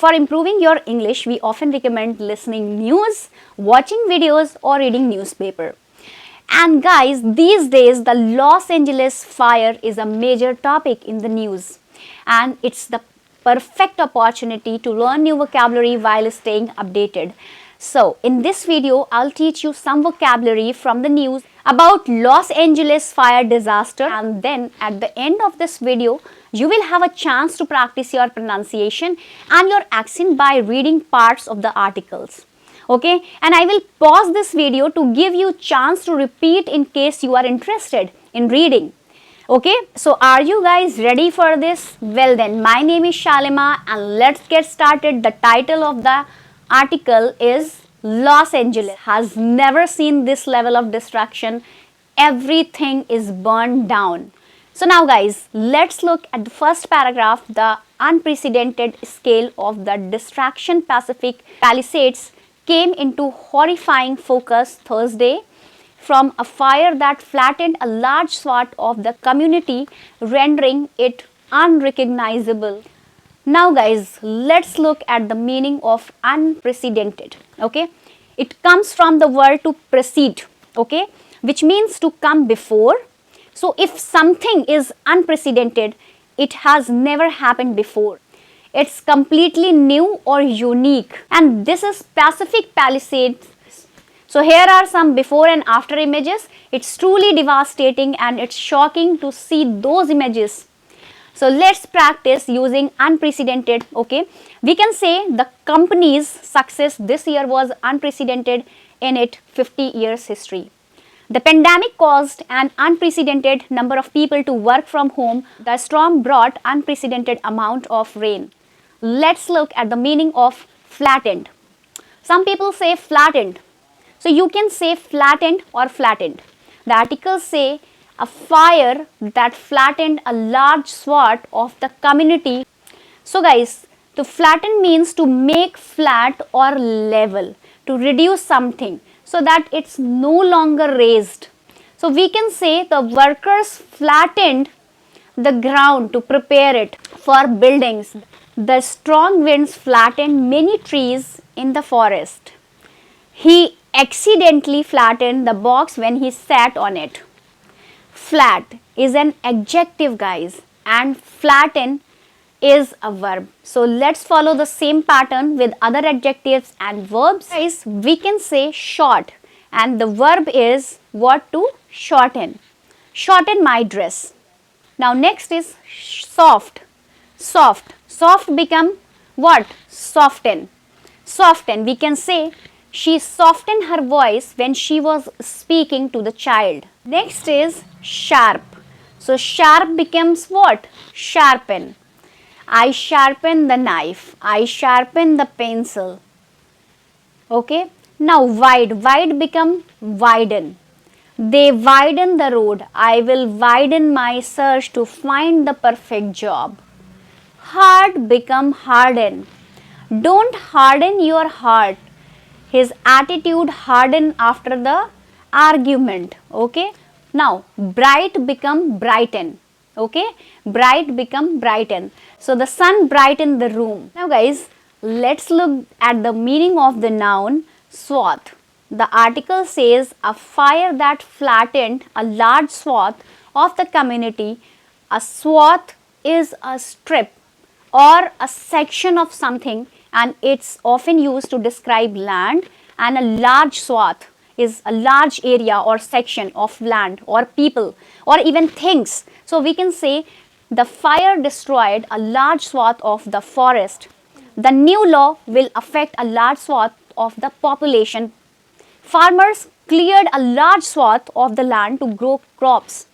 For improving your English, we often recommend listening news, watching videos or reading newspaper. And guys, these days the Los Angeles fire is a major topic in the news, and it's the perfect opportunity to learn new vocabulary while staying updated. So in this video, I'll teach you some vocabulary from the news about Los Angeles fire disaster, and then at the end of this video, you will have a chance to practice your pronunciation and your accent by reading parts of the articles. Okay, and I will pause this video to give you chance to repeat in case you are interested in reading. Okay, so are you guys ready for this? Well then, my name is Shalima and let's get started. The title of the article is Los Angeles has never seen this level of destruction. Everything is burned down. So now guys, let's look at the first paragraph. The unprecedented scale of the destruction Pacific Palisades came into horrifying focus Thursday from a fire that flattened a large swath of the community, rendering it unrecognizable. Now guys, let's look at the meaning of unprecedented. Okay, it comes from the word to precede, okay, which means to come before. So if something is unprecedented, it has never happened before. It's completely new or unique, and this is Pacific Palisades. So here are some before and after images. It's truly devastating and it's shocking to see those images. So let's practice using unprecedented. Okay, we can say the company's success this year was unprecedented in its 50 years history. The pandemic caused an unprecedented number of people to work from home. The storm brought unprecedented amount of rain. Let's look at the meaning of flattened. Some people say flattened. So you can say flattened or flattened. The articles say a fire that flattened a large swath of the community. So guys, to flatten means to make flat or level, to reduce something so that it's no longer raised. So we can say the workers flattened the ground to prepare it for buildings. The strong winds flattened many trees in the forest. He accidentally flattened the box when he sat on it. Flat is an adjective guys, and flatten is a verb. So let's follow the same pattern with other adjectives and verbs. Guys, we can say short, and the verb is what? To shorten. Shorten my dress. Now next is soft. Soft. Soft become what? Soften. Soften. We can say she softened her voice when she was speaking to the child. Next is sharp. So sharp becomes what? Sharpen. I sharpen the knife. I sharpen the pencil. Okay. Now wide. Wide become widen. They widen the road. I will widen my search to find the perfect job. Hard become harden. Don't harden your heart. His attitude hardened after the argument. Okay. Now bright become brighten. Okay. Bright become brighten. So the sun brightened the room. Now guys, let's look at the meaning of the noun swath. The article says a fire that flattened a large swath of the community. A swath is a strip or a section of something, and it's often used to describe land, and a large swath is a large area or section of land or people or even things. So we can say the fire destroyed a large swath of the forest. The new law will affect a large swath of the population. Farmers cleared a large swath of the land to grow crops.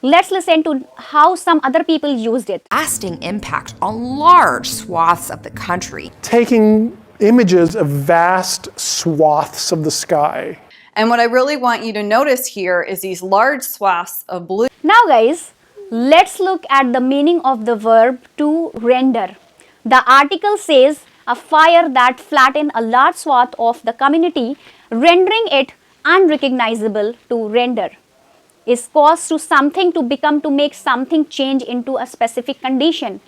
Let's listen to how some other people used it. Lasting impact on large swaths of the country. Taking images of vast swaths of the sky. And what I really want you to notice here is these large swaths of blue. Now guys, let's look at the meaning of the verb to render. The article says a fire that flattened a large swath of the community, rendering it unrecognizable. To render is cause to something to become, to make something change into a specific condition.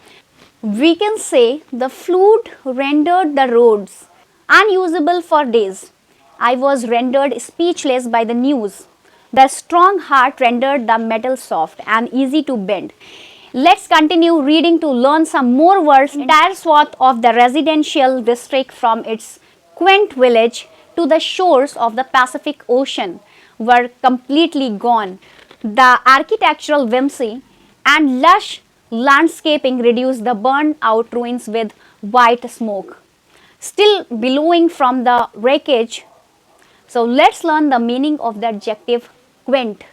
We can say the flood rendered the roads unusable for days. I was rendered speechless by the news. The strong heart rendered the metal soft and easy to bend. Let's continue reading to learn some more words. Entire swath of the residential district from its quaint village to the shores of the Pacific Ocean were completely gone. The architectural whimsy and lush landscaping reduced the burned out ruins with white smoke, still billowing from the wreckage. So let's learn the meaning of the adjective quaint.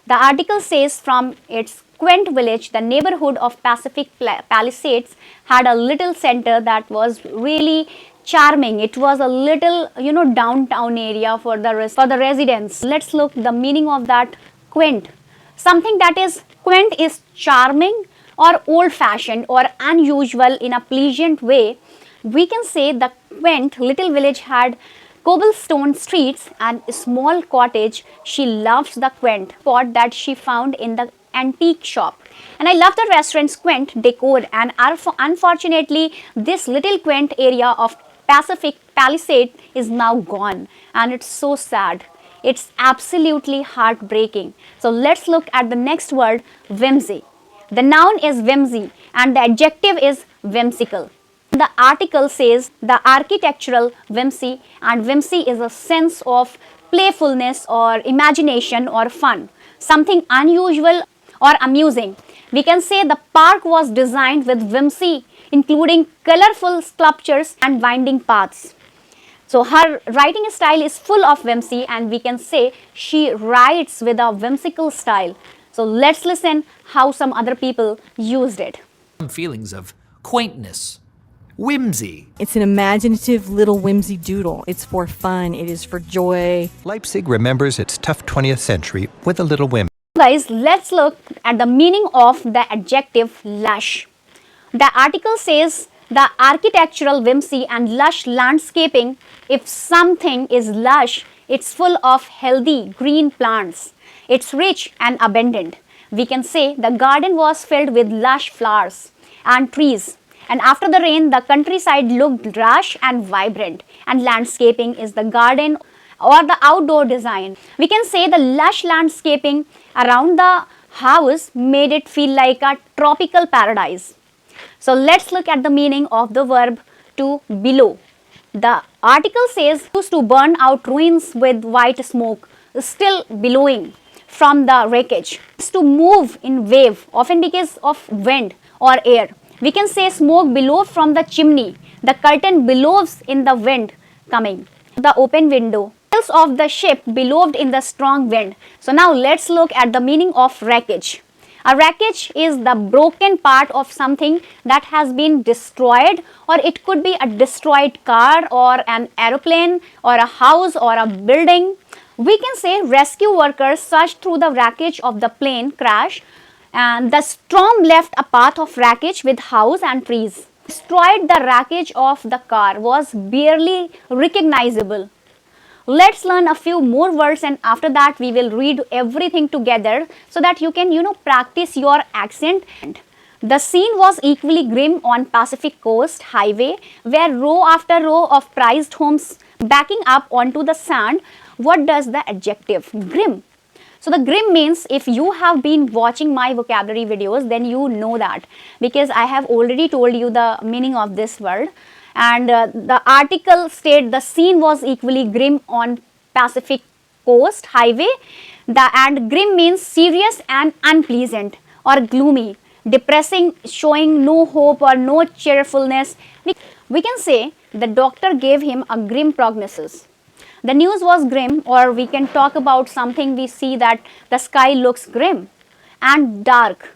The article says from its quaint village, the neighborhood of Pacific Palisades had a little center that was really charming. It was a little, downtown area for the residents. Let's look the meaning of that quaint. Something that is quaint is charming or old-fashioned or unusual in a pleasant way. We can say the quaint little village had cobblestone streets and a small cottage. She loves the quaint pot that she found in the antique shop. And I love the restaurant's quaint decor, and unfortunately this little quaint area of Pacific Palisade is now gone, and it's so sad. It's absolutely heartbreaking. So let's look at the next word, whimsy. The noun is whimsy and the adjective is whimsical. The article says the architectural whimsy, and whimsy is a sense of playfulness or imagination or fun, something unusual or amusing. We can say the park was designed with whimsy, including colorful sculptures and winding paths. So her writing style is full of whimsy, and we can say she writes with a whimsical style. So let's listen how some other people used it. Feelings of quaintness, whimsy. It's an imaginative little whimsy doodle. It's for fun. It is for joy. Leipzig remembers its tough 20th century with a little whim. Guys, let's look at the meaning of the adjective lush. The article says the architectural whimsy and lush landscaping. If something is lush, it's full of healthy green plants. It's rich and abundant. We can say the garden was filled with lush flowers and trees. And after the rain, the countryside looked lush and vibrant. And landscaping is the garden or the outdoor design. We can say the lush landscaping around the house made it feel like a tropical paradise. So let's look at the meaning of the verb to billow. The article says used to burn out ruins with white smoke, still billowing from the wreckage. It's to move in wave, often because of wind or air. We can say smoke billowed from the chimney. The curtain billows in the wind coming. The open window. Sails of the ship billowed in the strong wind. So now let's look at the meaning of wreckage. A wreckage is the broken part of something that has been destroyed, or it could be a destroyed car or an aeroplane or a house or a building. We can say rescue workers searched through the wreckage of the plane crash, and the storm left a path of wreckage with house and trees. Destroyed the wreckage of the car was barely recognizable. Let's learn a few more words, and after that we will read everything together so that you can practice your accent. The scene was equally grim on Pacific Coast Highway, where row after row of prized homes backing up onto the sand. What does the adjective grim? So the grim means, if you have been watching my vocabulary videos, then you know that, because I have already told you the meaning of this word. And the article stated the scene was equally grim on Pacific Coast Highway. And grim means serious and unpleasant or gloomy, depressing, showing no hope or no cheerfulness. We can say the doctor gave him a grim prognosis. The news was grim, or we can talk about something we see that the sky looks grim and dark.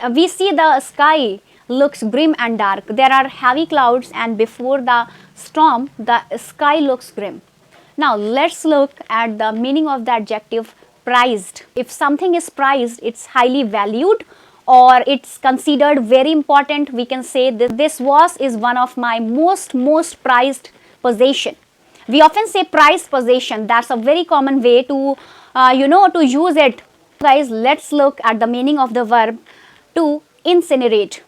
We see the sky looks grim and dark. There are heavy clouds, and before the storm, the sky looks grim. Now let's look at the meaning of the adjective prized. If something is prized, it's highly valued or it's considered very important. We can say that this watch is one of my most prized possession. We often say prized possession. That's a very common way to to use it. Guys, let's look at the meaning of the verb to incinerate.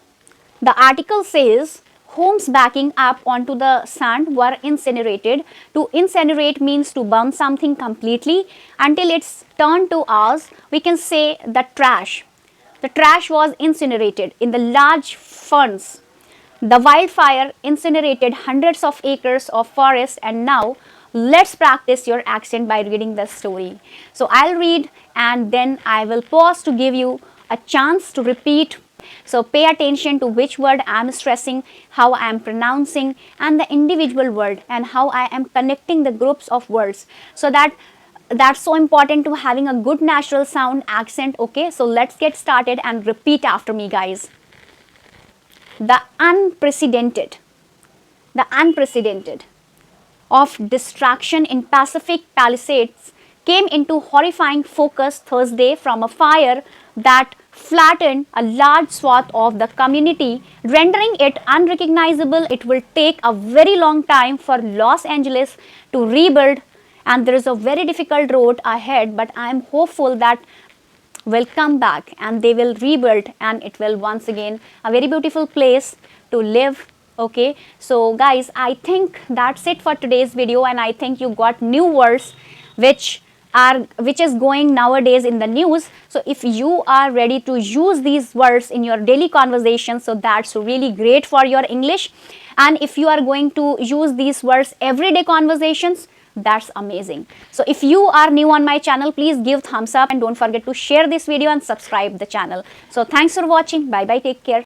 The article says homes backing up onto the sand were incinerated. To incinerate means to burn something completely until it's turned to ash. We can say the trash. The trash was incinerated in the large furnace. The wildfire incinerated hundreds of acres of forest, and now let's practice your accent by reading the story. So I'll read and then I will pause to give you a chance to repeat. So pay attention to which word I am stressing, how I am pronouncing, and the individual word, and how I am connecting the groups of words. So that's so important to having a good natural sound accent. Okay, so let's get started and repeat after me, guys. The unprecedented of distraction in Pacific Palisades came into horrifying focus Thursday from a fire that flattened a large swath of the community, rendering it unrecognizable. It will take a very long time for Los Angeles to rebuild, and there is a very difficult road ahead, but I am hopeful that will come back and they will rebuild, and it will once again a very beautiful place to live. Okay, so guys, I think that's it for today's video, and I think you got new words which is going nowadays in the news. So if you are ready to use these words in your daily conversation, so that's really great for your English. And if you are going to use these words everyday conversations, that's amazing. So if you are new on my channel, please give thumbs up and don't forget to share this video and subscribe the channel. So thanks for watching. Bye bye, take care.